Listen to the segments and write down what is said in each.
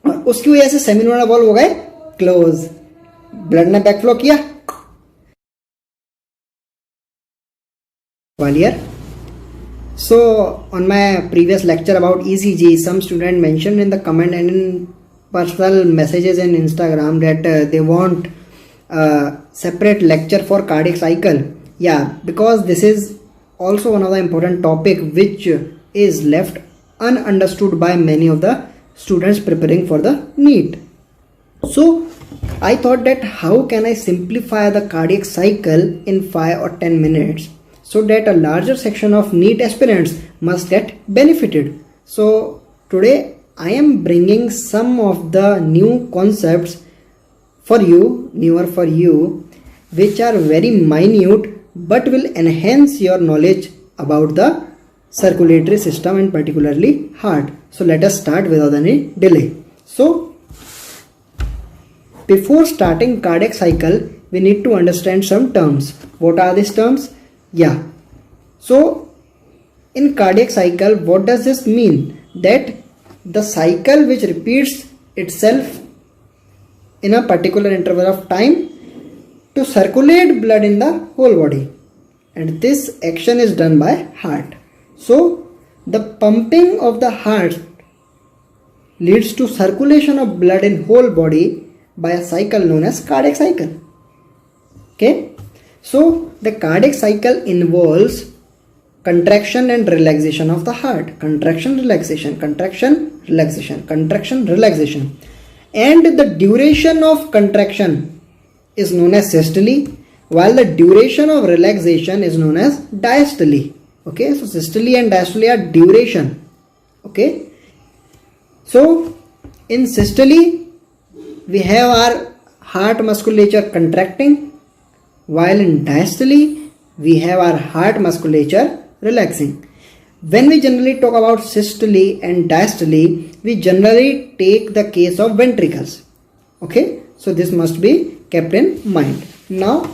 और उसकी वजह से सेमिनोइडल वाल्व हो गए क्लोज, ब्लड ने बैकफ्लो किया। Earlier. So on my previous lecture about ECG, some student mentioned in the comment and in personal messages in Instagram that they want a separate lecture for cardiac cycle. Yeah, because this is also one of the important topic which is left ununderstood by many of the students preparing for the NEET. So I thought that how can I simplify the cardiac cycle in 5 or 10 minutes so that a larger section of NEET aspirants must get benefited. So today I am bringing some of the new concepts for you, newer for you, which are very minute but will enhance your knowledge about the circulatory system and particularly heart. So let us start without any delay. So before starting cardiac cycle, we need to understand some terms. What are these terms? Yeah. So in cardiac cycle, what does this mean? That the cycle which repeats itself in a particular interval of time to circulate blood in the whole body, and this action is done by heart. So the pumping of the heart leads to circulation of blood in whole body by a cycle known as cardiac cycle. Okay, so the cardiac cycle involves contraction and relaxation of the heart. Contraction, relaxation, contraction, relaxation, contraction, relaxation. And the duration of contraction is known as systole, while the duration of relaxation is known as diastole. Okay, so systole and diastole are duration. Okay, so in systole we have our heart musculature contracting, while in diastole we have our heart musculature relaxing. When we generally talk about systole and diastole, we generally take the case of ventricles. Okay, so this must be kept in mind. Now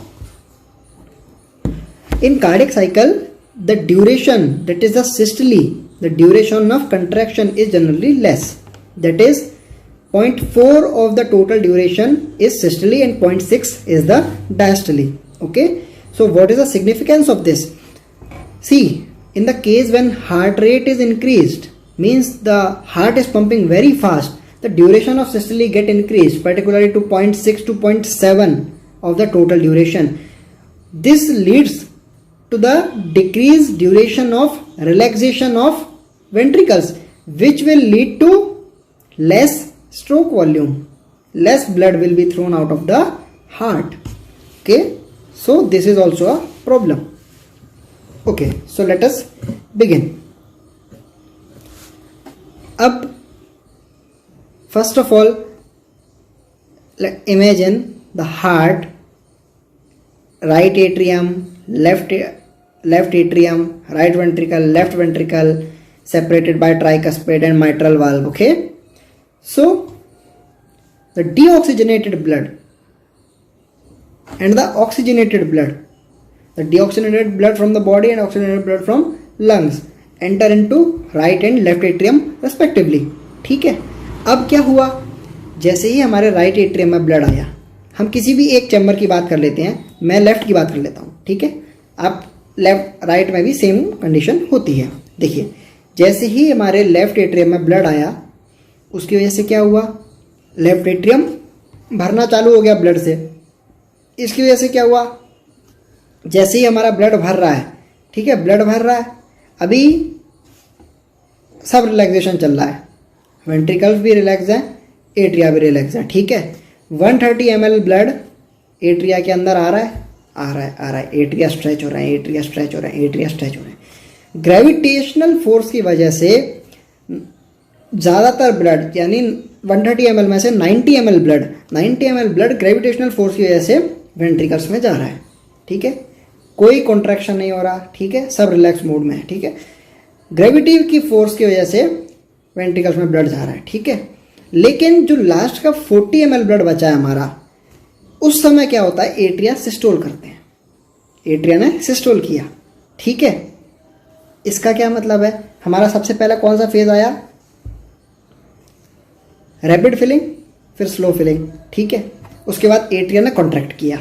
in cardiac cycle, the duration, that is the systole, the duration of contraction is generally less. That is 0.4 of the total duration is systole and 0.6 is the diastole. Okay, so what is the significance of this? See, in the case when heart rate is increased, means the heart is pumping very fast, the duration of systole get increased, particularly to 0.6 to 0.7 of the total duration. This leads to the decreased duration of relaxation of ventricles, which will lead to less stroke volume. Less blood will be thrown out of the heart. Okay, so this is also a problem. Okay, so let us begin. Up, first of all, imagine the heart, right atrium, left atrium, right ventricle, left ventricle, separated by tricuspid and mitral valve. Okay, so the deoxygenated blood and the oxygenated blood, the deoxygenated blood from the body and oxygenated blood from lungs enter into right and left atrium respectively. ठीक है, अब क्या हुआ, जैसे ही हमारे right atrium में blood आया, हम किसी भी एक चैम्बर की बात कर लेते हैं, मैं लेफ्ट की बात कर लेता हूँ. ठीक है, आप लेफ्ट राइट में भी सेम कंडीशन होती है. देखिए, जैसे ही हमारे लेफ्ट एट्रियम में ब्लड आया, उसकी वजह से क्या हुआ, लेफ्ट एट्रियम भरना चालू हो गया ब्लड से. इसकी वजह से क्या हुआ, जैसे ही हमारा ब्लड भर रहा है, ठीक है, ब्लड भर रहा है, अभी सब रिलैक्सेशन चल रहा है, वेंट्रिकल्स भी रिलैक्स हैं, एट्रिया भी रिलैक्स है. ठीक है, 130 ml ब्लड एट्रिया के अंदर आ रहा है, एट्रिया स्ट्रेच हो रहा है, एट्रिया स्ट्रेच हो रहा है, एट्रिया स्ट्रेच हो रहा है. ग्रेविटेशनल फोर्स की वजह से ज़्यादातर ब्लड, यानी 130 ml में से 90 ml ब्लड ग्रेविटेशनल फोर्स की वजह से वेंट्रिकल्स में जा रहा है. ठीक है, कोई कॉन्ट्रैक्शन नहीं हो रहा. ठीक है, सब रिलैक्स मोड में है. ठीक है, ग्रेविटी की फोर्स की वजह से वेंट्रिकल्स में ब्लड जा रहा है. ठीक है, लेकिन जो लास्ट का 40 ml ब्लड बचा है हमारा, उस समय क्या होता है, एट्रिया सिस्टोल करते हैं, एट्रिया ने सिस्टोल किया. ठीक है, इसका क्या मतलब है, हमारा सबसे पहला कौन सा फेज आया, रैपिड फिलिंग, फिर स्लो फिलिंग, ठीक है। उसके बाद एट्रिया ने कॉन्ट्रैक्ट किया,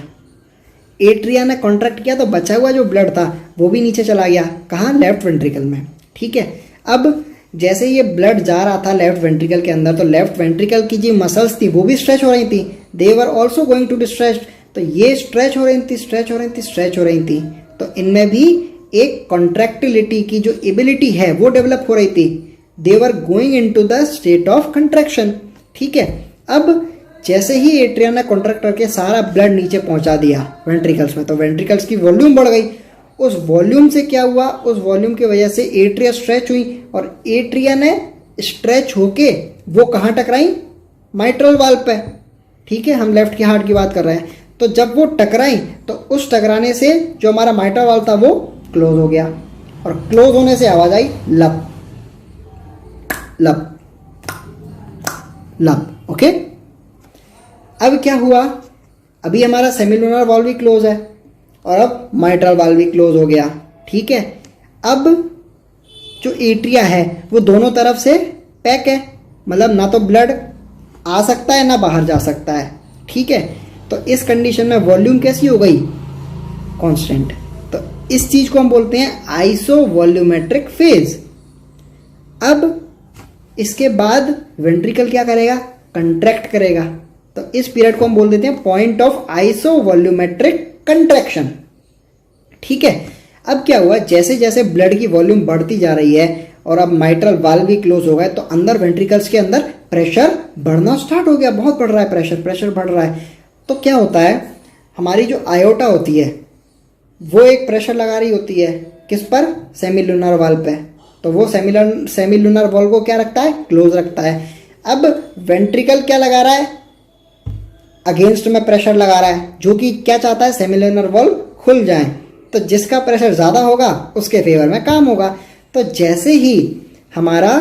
एट्रिया ने कॉन्ट्रैक्ट किया तो बचा हुआ जो ब्लड था वो भी नीचे चला गया, कहाँ, लेफ्ट वेंट्रिकल में, ठीक है। अब जैसे ये ब्लड जा रहा था लेफ्ट वेंट्रिकल के अंदर, तो लेफ्ट वेंट्रिकल की जो मसल्स थी वो भी स्ट्रेच हो रही थी, they were also going to be stretch. तो ये स्ट्रेच हो रही थी, स्ट्रेच हो रही थी, स्ट्रेच हो रही थी, तो इनमें भी एक कॉन्ट्रैक्टिलिटी की जो एबिलिटी है वो डेवलप हो रही थी, they were going into the state of contraction, ठीक है। अब जैसे ही एट्रिया ने कॉन्ट्रैक्ट करके सारा ब्लड नीचे पहुंचा दिया वेंट्रिकल्स में, तो वेंट्रिकल्स की वॉल्यूम बढ़ गई। उस वॉल्यूम से क्या हुआ, उस वॉल्यूम की वजह से एट्रिया स्ट्रेच हुई, और एट्रिया ने स्ट्रेच होके वो कहाँ टकराई, माइट्रल वाल्व पे, ठीक है। हम लेफ्ट के हार्ट की बात कर रहे हैं। तो जब वो टकराई तो उस टकराने से जो हमारा माइट्रल वाल्व था वो क्लोज हो गया, और क्लोज होने से आवाज आई लब लब लब, ओके। अब क्या हुआ, अभी हमारा सेमिलुनर वाल्व भी क्लोज है और अब माइट्रल वाल्व भी क्लोज हो गया, ठीक है। अब जो एट्रिया है वो दोनों तरफ से पैक है, मतलब ना तो ब्लड आ सकता है ना बाहर जा सकता है, ठीक है। तो इस कंडीशन में वॉल्यूम कैसी हो गई, कांस्टेंट। तो इस चीज को हम बोलते हैं आइसो वॉल्यूमेट्रिक फेज। अब इसके बाद वेंट्रिकल क्या करेगा, कंट्रैक्ट करेगा, तो इस पीरियड को हम बोल देते हैं point of iso volumetric contraction, ठीक है। अब क्या हुआ, जैसे जैसे ब्लड की वॉल्यूम बढ़ती जा रही है और अब माइट्रल वाल्व भी क्लोज हो गए, तो अंदर वेंट्रिकल्स के अंदर प्रेशर बढ़ना स्टार्ट हो गया, बहुत बढ़ रहा है प्रेशर बढ़ रहा है। तो क्या होता है, हमारी जो आयोटा होती है वो एक प्रेशर लगा रही होती है, किस पर, सेमिलुनर वाल्व पे, तो वो सेमिलुनर वाल्व को क्या रखता है, क्लोज रखता है। अब वेंट्रिकल क्या लगा रहा है, अगेंस्ट में प्रेशर लगा रहा है, जो कि क्या चाहता है, सेमिलुनर वाल्व खुल जाए। तो जिसका प्रेशर ज़्यादा होगा उसके फेवर में काम होगा। तो जैसे ही हमारा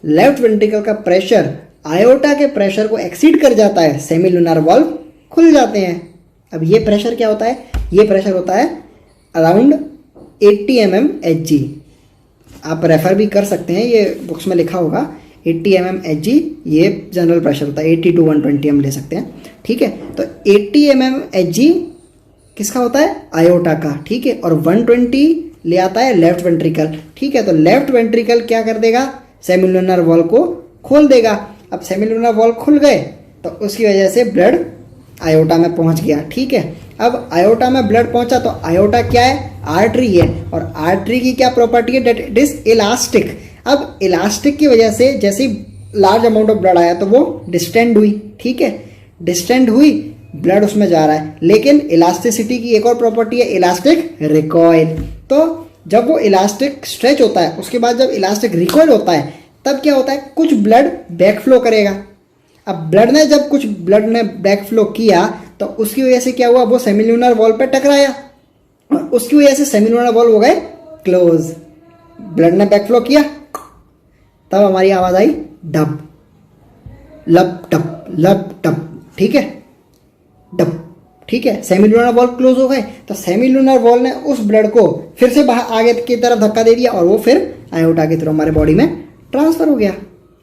लेफ्ट वेंट्रिकल का प्रेशर आयोटा के प्रेशर को एक्सीड कर जाता है, सेमिलुनर वाल्व खुल जाते हैं। अब ये प्रेशर क्या होता है, ये प्रेशर होता है अराउंड 80 mm Hg। आप रेफर भी कर सकते हैं, ये बुक्स में लिखा होगा 80 mm Hg, ये जनरल प्रेशर होता है। 80 to 120 हम ले सकते हैं, ठीक है। तो 80 mm Hg किसका होता है, आयोटा का, ठीक है। और 120 ले आता है लेफ्ट वेंट्रिकल, ठीक है। तो लेफ्ट वेंट्रिकल क्या कर देगा, सेमिलुनर वॉल्व को खोल देगा। अब सेमिलुनर वॉल्व खुल गए तो उसकी वजह से ब्लड आयोटा में पहुंच गया, ठीक है। अब आयोटा में ब्लड पहुंचा तो आयोटा क्या है, आर्टरी है, और आर्टरी की क्या प्रॉपर्टी है, दैट इट इज इलास्टिक। अब इलास्टिक की वजह से जैसे लार्ज अमाउंट ऑफ ब्लड आया तो वो डिस्टेंड हुई, ठीक है। डिस्टेंड हुई, ब्लड उसमें जा रहा है, लेकिन इलास्टिसिटी की एक और प्रॉपर्टी है, इलास्टिक रिकॉइल। तो जब वो इलास्टिक स्ट्रेच होता है, उसके बाद जब इलास्टिक रिकॉइल होता है, तब क्या होता है, कुछ ब्लड बैक फ्लो करेगा। अब जब कुछ ब्लड ने बैक फ्लो किया तो उसकी वजह से क्या हुआ, वो सेमिलुनर वॉल पे टकराया और उसकी वजह से सेमिलुनर वॉल हो गए क्लोज। ब्लड ने बैक फ्लो किया, तब हमारी आवाज आई डब, लब टप, ठीक है, डब, ठीक है। सेमिलुनर वॉल क्लोज हो गए, तो सेमिलुनर वॉल ने उस ब्लड को फिर से बाहर आगे की तरफ धक्का दे दिया और वो फिर आयोटा की तरफ हमारे बॉडी में ट्रांसफर हो गया।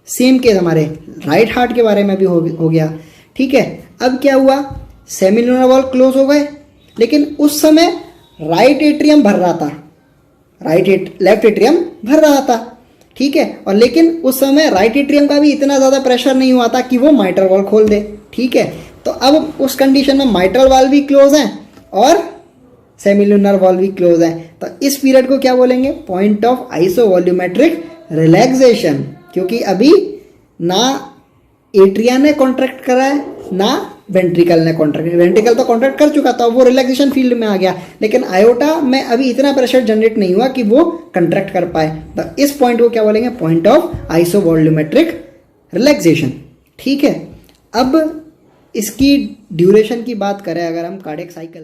सेम केस हमारे राइट हार्ट के बारे में भी हो गया, ठीक है। अब क्या हुआ, सेमिलुनर वॉल क्लोज हो गए, लेकिन उस समय राइट एट्रियम भर रहा था, लेफ्ट एट्रियम भर रहा था, ठीक है। और लेकिन उस समय राइट एट्रियम का भी इतना ज़्यादा प्रेशर नहीं हुआ था कि वो माइट्रल वॉल खोल दे, ठीक है। तो अब उस कंडीशन में माइट्रल वाल्व भी क्लोज है और सेमिलुनर वाल्व भी क्लोज है। तो इस पीरियड को क्या बोलेंगे, point of iso volumetric relaxation, क्योंकि अभी ना एट्रिया ने कॉन्ट्रैक्ट करा है ना वेंट्रिकल ने कॉन्ट्रैक्ट, वेंट्रिकल तो कॉन्ट्रैक्ट कर चुका था, वो रिलैक्सेशन फील्ड में आ गया, लेकिन आयोटा में अभी इतना प्रेशर जनरेट नहीं हुआ कि वो कॉन्ट्रैक्ट कर पाए। तो इस पॉइंट को क्या बोलेंगे, point of iso volumetric relaxation, ठीक है। अब इसकी ड्यूरेशन की बात करें अगर हम कार्डियक साइकिल